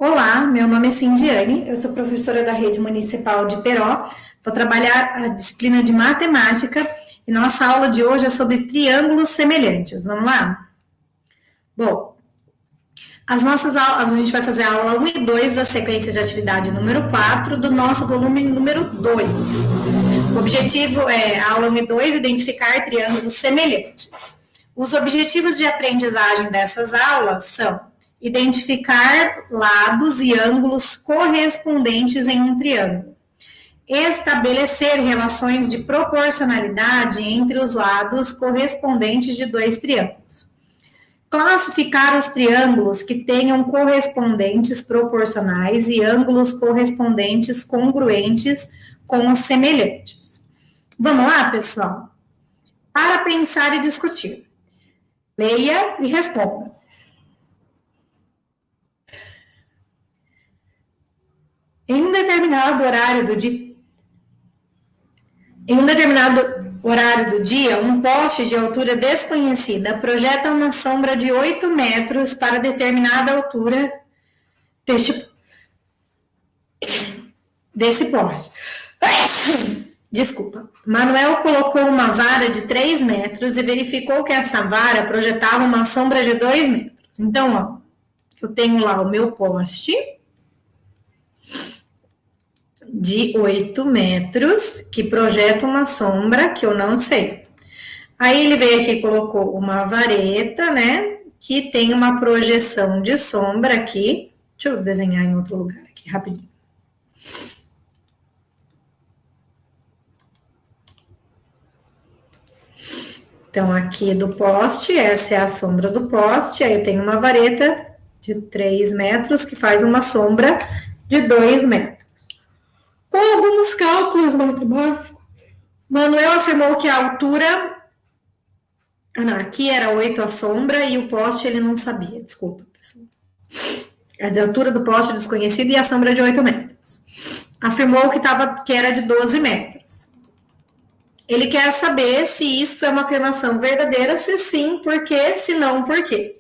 Olá, meu nome é Cindiane, eu sou professora da Rede Municipal de Peró, vou trabalhar a disciplina de matemática e nossa aula de hoje é sobre triângulos semelhantes. Vamos lá? Bom, as nossas aulas, a gente vai fazer a aula 1 e 2 da sequência de atividade número 4 do nosso volume número 2. O objetivo é, a aula 1 e 2, identificar triângulos semelhantes. Os objetivos de aprendizagem dessas aulas são identificar lados e ângulos correspondentes em um triângulo, estabelecer relações de proporcionalidade entre os lados correspondentes de dois triângulos, classificar os triângulos que tenham correspondentes proporcionais e ângulos correspondentes congruentes com os semelhantes. Vamos lá, pessoal? Para pensar e discutir. Leia e responda. Em um determinado horário do dia, um poste de altura desconhecida projeta uma sombra de 8 metros para determinada altura desse poste. Desculpa. Manuel colocou uma vara de 3 metros e verificou que essa vara projetava uma sombra de 2 metros. Então, ó, eu tenho lá o meu poste de 8 metros, que projeta uma sombra que eu não sei. Aí ele veio aqui e colocou uma vareta, né, que tem uma projeção de sombra aqui. Deixa eu desenhar em outro lugar aqui, rapidinho. Então, aqui do poste, essa é a sombra do poste, aí eu tenho uma vareta de 3 metros, que faz uma sombra de 2 metros. Com alguns cálculos matemáticos, Manuel afirmou que a altura... aqui era 8 a sombra e o poste ele não sabia, desculpa, pessoal. A altura do poste é desconhecida e a sombra de 8 metros. Afirmou que era de 12 metros. Ele quer saber se isso é uma afirmação verdadeira, se sim, por quê, se não, por quê.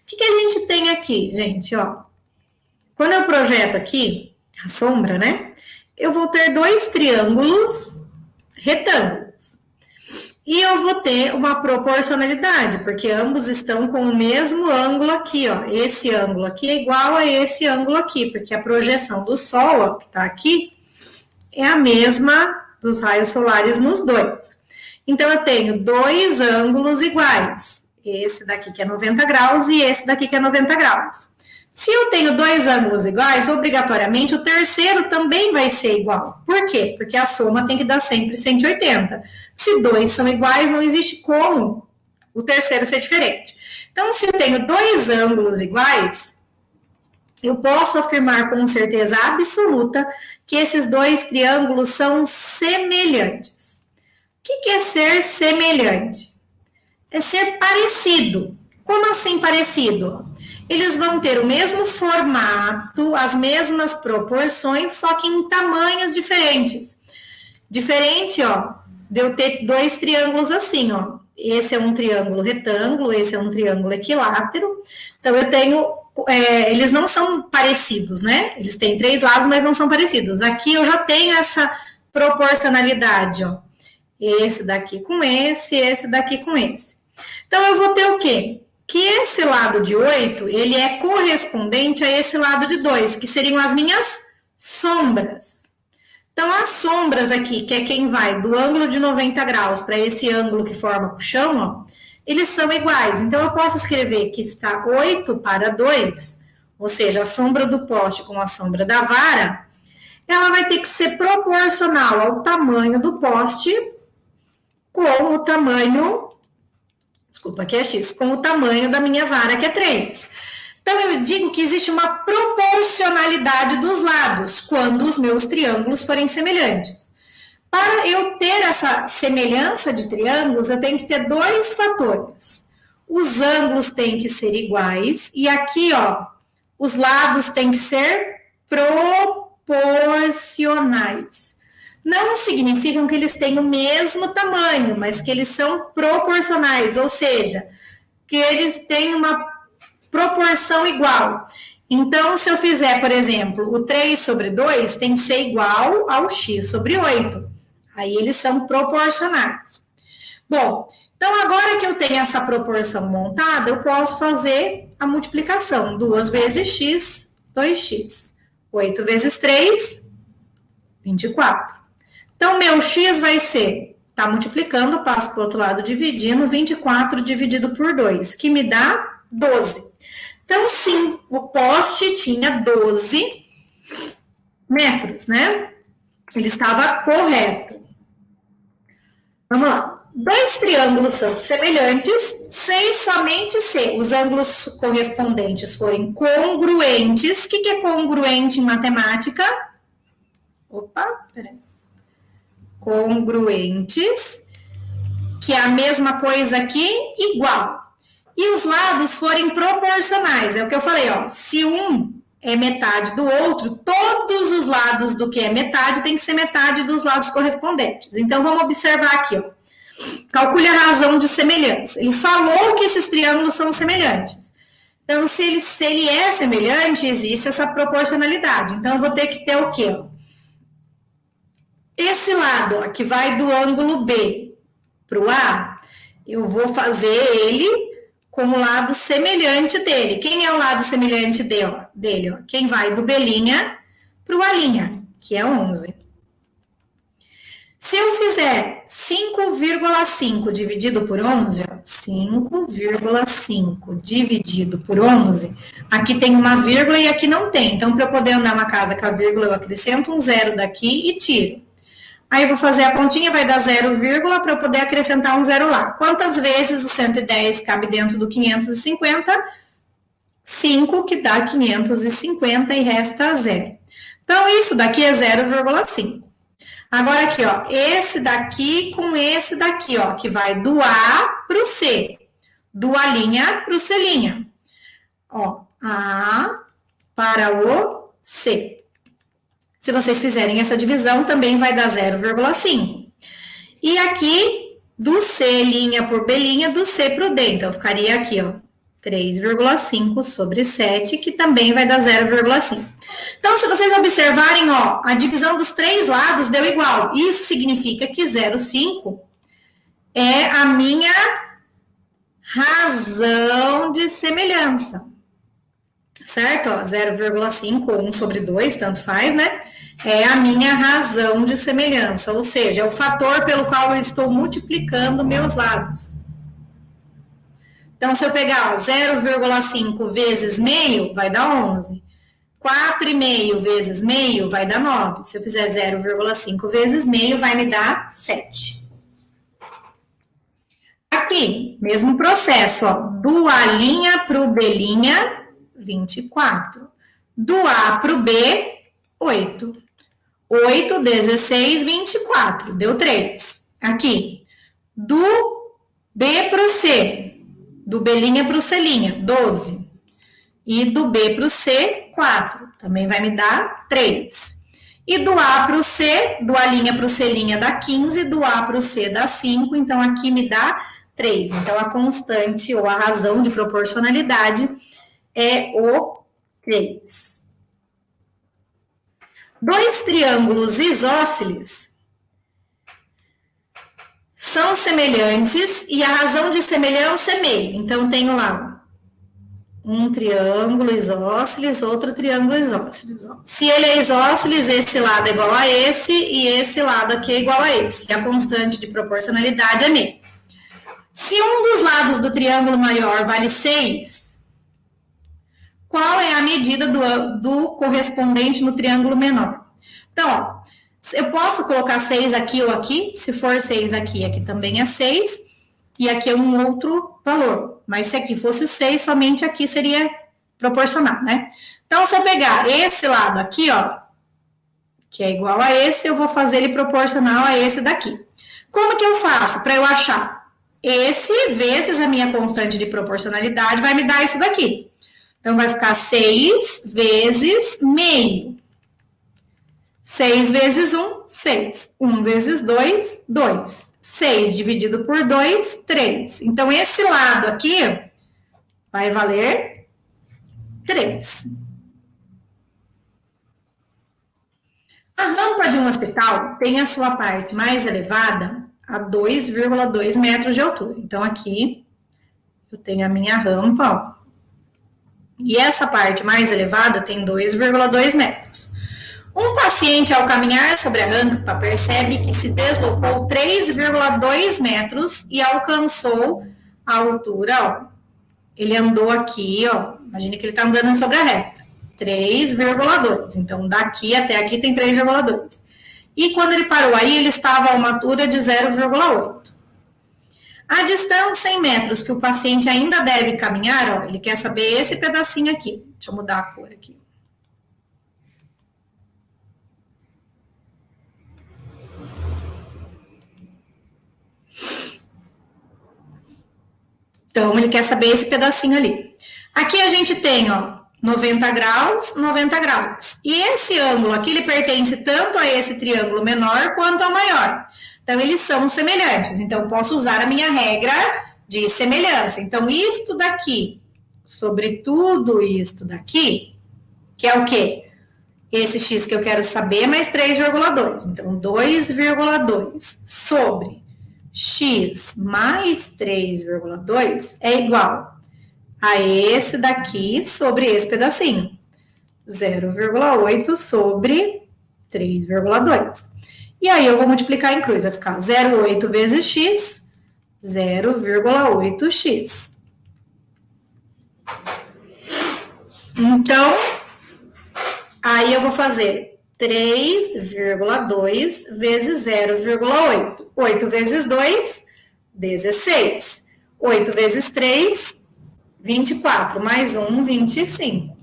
O que a gente tem aqui, gente, ó? Quando eu projeto aqui a sombra, né? Eu vou ter dois triângulos retângulos. E eu vou ter uma proporcionalidade, porque ambos estão com o mesmo ângulo aqui, ó. Esse ângulo aqui é igual a esse ângulo aqui, porque a projeção do Sol, ó, que tá aqui, é a mesma dos raios solares nos dois. Então, eu tenho dois ângulos iguais. Esse daqui que é 90 graus e esse daqui que é 90 graus. Se eu tenho dois ângulos iguais, obrigatoriamente o terceiro também vai ser igual. Por quê? Porque a soma tem que dar sempre 180. Se dois são iguais, não existe como o terceiro ser diferente. Então, se eu tenho dois ângulos iguais, eu posso afirmar com certeza absoluta que esses dois triângulos são semelhantes. O que é ser semelhante? É ser parecido. Como assim parecido? Eles vão ter o mesmo formato, as mesmas proporções, só que em tamanhos diferentes. Diferente, ó, de eu ter dois triângulos assim, ó. Esse é um triângulo retângulo, esse é um triângulo equilátero. Então, eu tenho... eles não são parecidos, né? Eles têm 3 lados, mas não são parecidos. Aqui eu já tenho essa proporcionalidade, ó. Esse daqui com esse daqui com esse. Então, eu vou ter o quê? Que esse lado de 8, ele é correspondente a esse lado de 2, que seriam as minhas sombras. Então, as sombras aqui, que é quem vai do ângulo de 90 graus para esse ângulo que forma o chão, ó, eles são iguais. Então, eu posso escrever que está 8 para 2, ou seja, a sombra do poste com a sombra da vara, ela vai ter que ser proporcional ao tamanho do poste com o tamanho... Desculpa, aqui é X, com o tamanho da minha vara, que é 3. Então, eu digo que existe uma proporcionalidade dos lados, quando os meus triângulos forem semelhantes. Para eu ter essa semelhança de triângulos, eu tenho que ter dois fatores. Os ângulos têm que ser iguais, e aqui, ó, os lados têm que ser proporcionais. Não significam que eles têm o mesmo tamanho, mas que eles são proporcionais, ou seja, que eles têm uma proporção igual. Então, se eu fizer, por exemplo, o 3 sobre 2 tem que ser igual ao x sobre 8. Aí eles são proporcionais. Bom, então agora que eu tenho essa proporção montada, eu posso fazer a multiplicação. 2 vezes x, 2x. 8 vezes 3, 24. Então, meu x vai ser, tá multiplicando, passo para o outro lado dividindo, 24 dividido por 2, que me dá 12. Então, sim, o poste tinha 12 metros, né? Ele estava correto. Vamos lá. Dois triângulos são semelhantes, somente se os ângulos correspondentes forem congruentes. O que é congruente em matemática? Opa, peraí. Congruentes, que é a mesma coisa aqui, igual. E os lados forem proporcionais, é o que eu falei, ó. Se um é metade do outro, todos os lados do que é metade tem que ser metade dos lados correspondentes. Então, vamos observar aqui, ó. Calcule a razão de semelhança. Ele falou que esses triângulos são semelhantes. Então, se ele é semelhante, existe essa proporcionalidade. Então, eu vou ter que ter o quê? Esse lado, ó, que vai do ângulo B para o A, eu vou fazer ele com o lado semelhante dele. Quem é o lado semelhante dele? Ó? Quem vai do B' para o A', que é 11. Se eu fizer 5,5 dividido por 11, 5,5 dividido por 11, aqui tem uma vírgula e aqui não tem. Então, para eu poder andar uma casa com a vírgula, eu acrescento um zero daqui e tiro. Aí eu vou fazer a continha, vai dar 0, para eu poder acrescentar um zero lá. Quantas vezes o 110 cabe dentro do 550? 5, que dá 550 e resta 0. Então, isso daqui é 0,5. Agora aqui, ó, esse daqui com esse daqui, ó, que vai do A para o C. Do A' para o C'. Ó, A para o C. Se vocês fizerem essa divisão, também vai dar 0,5. E aqui, do C' por B', do C para o D. Então, ficaria aqui, ó, 3,5 sobre 7, que também vai dar 0,5. Então, se vocês observarem, ó, a divisão dos três lados deu igual. Isso significa que 0,5 é a minha razão de semelhança. Certo? 0,5 ou 1 sobre 2, tanto faz, né? É a minha razão de semelhança, ou seja, é o fator pelo qual eu estou multiplicando meus lados. Então, se eu pegar 0,5 vezes meio, vai dar 11. 4,5 vezes meio vai dar 9. Se eu fizer 0,5 vezes meio, vai me dar 7. Aqui, mesmo processo, ó, do A' para o B', 24. Do A para o B, 8. 8, 16, 24. Deu 3. Aqui, do B para o C, do B' para o C', 12. E do B para o C, 4. Também vai me dar 3. E do A para o C, do A' para o C' dá 15, do A para o C dá 5, então aqui me dá 3. Então, a constante ou a razão de proporcionalidade é o 3. Dois triângulos isósceles são semelhantes e a razão de semelhança é meio. Então, tenho lá um triângulo isósceles, outro triângulo isósceles. Se ele é isósceles, esse lado é igual a esse e esse lado aqui é igual a esse. E a constante de proporcionalidade é meio. Se um dos lados do triângulo maior vale 6, qual é a medida do correspondente no triângulo menor? Então, ó, eu posso colocar 6 aqui ou aqui. Se for 6 aqui, aqui também é 6. E aqui é um outro valor. Mas se aqui fosse 6, somente aqui seria proporcional, né? Então, se eu pegar esse lado aqui, ó, que é igual a esse, eu vou fazer ele proporcional a esse daqui. Como que eu faço para eu achar? Esse vezes a minha constante de proporcionalidade vai me dar isso daqui. Então, vai ficar 6 vezes meio. 6 vezes 1, 6. 1 vezes 2, 2. 6 dividido por 2, 3. Então, esse lado aqui vai valer 3. A rampa de um hospital tem a sua parte mais elevada a 2,2 metros de altura. Então, aqui eu tenho a minha rampa, ó. E essa parte mais elevada tem 2,2 metros. Um paciente, ao caminhar sobre a rampa, percebe que se deslocou 3,2 metros e alcançou a altura, ó. Ele andou aqui, ó. Imagine que ele está andando sobre a reta. 3,2. Então, daqui até aqui tem 3,2. E quando ele parou aí, ele estava a uma altura de 0,8. A distância em metros que o paciente ainda deve caminhar, ó, ele quer saber esse pedacinho aqui. Deixa eu mudar a cor aqui. Então, ele quer saber esse pedacinho ali. Aqui a gente tem, ó, 90 graus, 90 graus. E esse ângulo aqui, ele pertence tanto a esse triângulo menor quanto ao maior. Então, eles são semelhantes. Então, posso usar a minha regra de semelhança. Então, isto daqui, sobre tudo isto daqui, que é o quê? Esse x que eu quero saber, mais 3,2. Então, 2,2 sobre x mais 3,2 é igual a esse daqui sobre esse pedacinho. 0,8 sobre 3,2. E aí eu vou multiplicar em cruz, vai ficar 0,8 vezes x, 0,8x. Então, aí eu vou fazer 3,2 vezes 0,8. 8 vezes 2, 16. 8 vezes 3, 24. Mais 1, 25.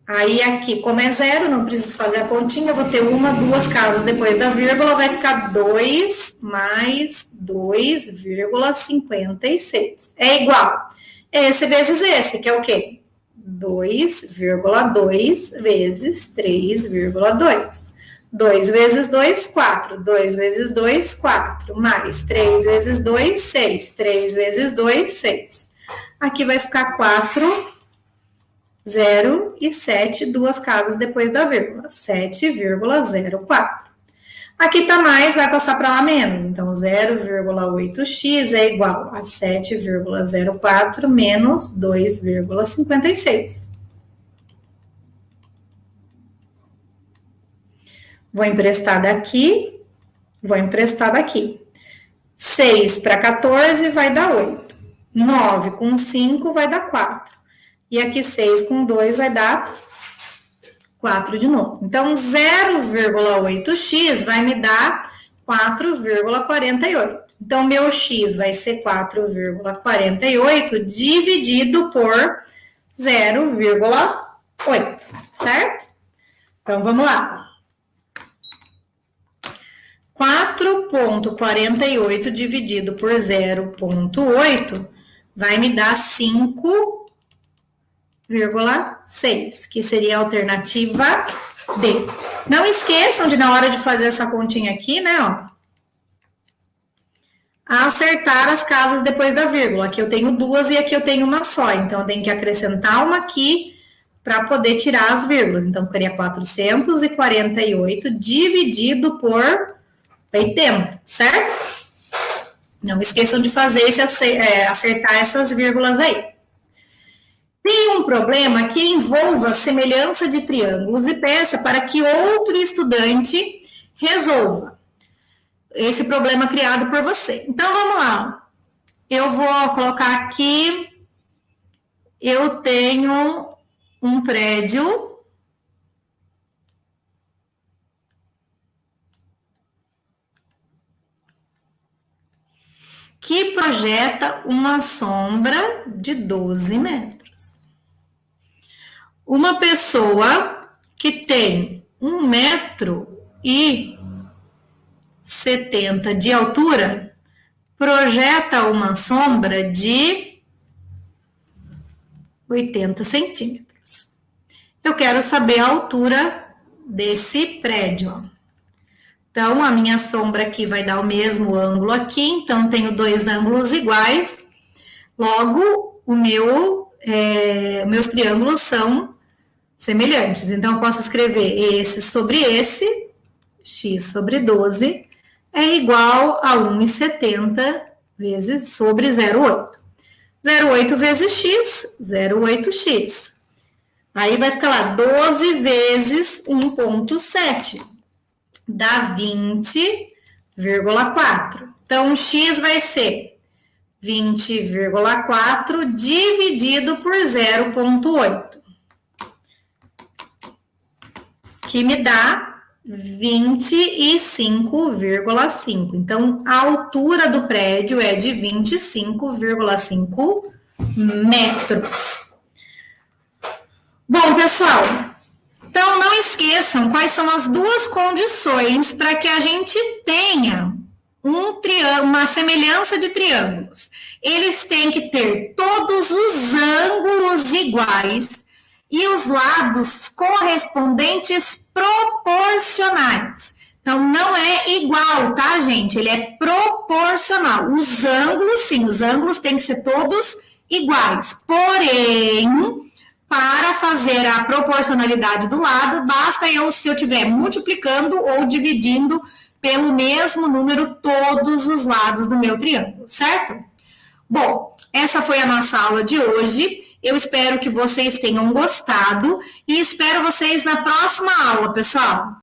Aí aqui, como é zero, não preciso fazer a continha, eu vou ter uma, duas casas depois da vírgula, vai ficar 2 mais 2,56. É igual esse vezes esse, que é o quê? 2,2 vezes 3,2. 2 vezes 2, 4. 2 vezes 2, 4. Mais 3 vezes 2, 6. 3 vezes 2, 6. Aqui vai ficar 4, 0 e 7, duas casas depois da vírgula. 7,04. Aqui tá mais, vai passar para lá menos. Então, 0,8x é igual a 7,04 menos 2,56. Vou emprestar daqui, vou emprestar daqui. 6 para 14 vai dar 8. 9 com 5 vai dar 4. E aqui 6 com 2 vai dar 4 de novo. Então, 0,8x vai me dar 4,48. Então, meu x vai ser 4,48 dividido por 0,8, certo? Então, vamos lá. 4,48 dividido por 0,8 vai me dar 5,6, que seria a alternativa D. Não esqueçam de, na hora de fazer essa continha aqui, né, ó, acertar as casas depois da vírgula. Aqui eu tenho duas e aqui eu tenho uma só, então eu tenho que acrescentar uma aqui para poder tirar as vírgulas. Então, ficaria 448 dividido por 80, certo? Não esqueçam de fazer esse acertar essas vírgulas aí. Tem um problema que envolva semelhança de triângulos e peça para que outro estudante resolva esse problema criado por você. Então, vamos lá. Eu vou colocar aqui, eu tenho um prédio que projeta uma sombra de 12 metros. Uma pessoa que tem 1,70 m de altura projeta uma sombra de 80 centímetros. Eu quero saber a altura desse prédio. Então, a minha sombra aqui vai dar o mesmo ângulo aqui, então tenho dois ângulos iguais. Logo, meus triângulos são semelhantes. Então, eu posso escrever esse sobre esse, x sobre 12, é igual a 1,70 vezes sobre 0,8. 0,8 vezes x, 0,8x. Aí vai ficar lá 12 vezes 1,7. Dá 20,4. Então, x vai ser 20,4 dividido por 0,8. Que me dá 25,5. Então, a altura do prédio é de 25,5 metros. Bom, pessoal, então não esqueçam quais são as duas condições para que a gente tenha uma semelhança de triângulos. Eles têm que ter todos os ângulos iguais e os lados correspondentes proporcionais. Então, não é igual, tá, gente? Ele é proporcional. Os ângulos, sim, os ângulos têm que ser todos iguais. Porém, para fazer a proporcionalidade do lado, basta se eu estiver multiplicando ou dividindo pelo mesmo número todos os lados do meu triângulo, certo? Bom, essa foi a nossa aula de hoje. Eu espero que vocês tenham gostado e espero vocês na próxima aula, pessoal.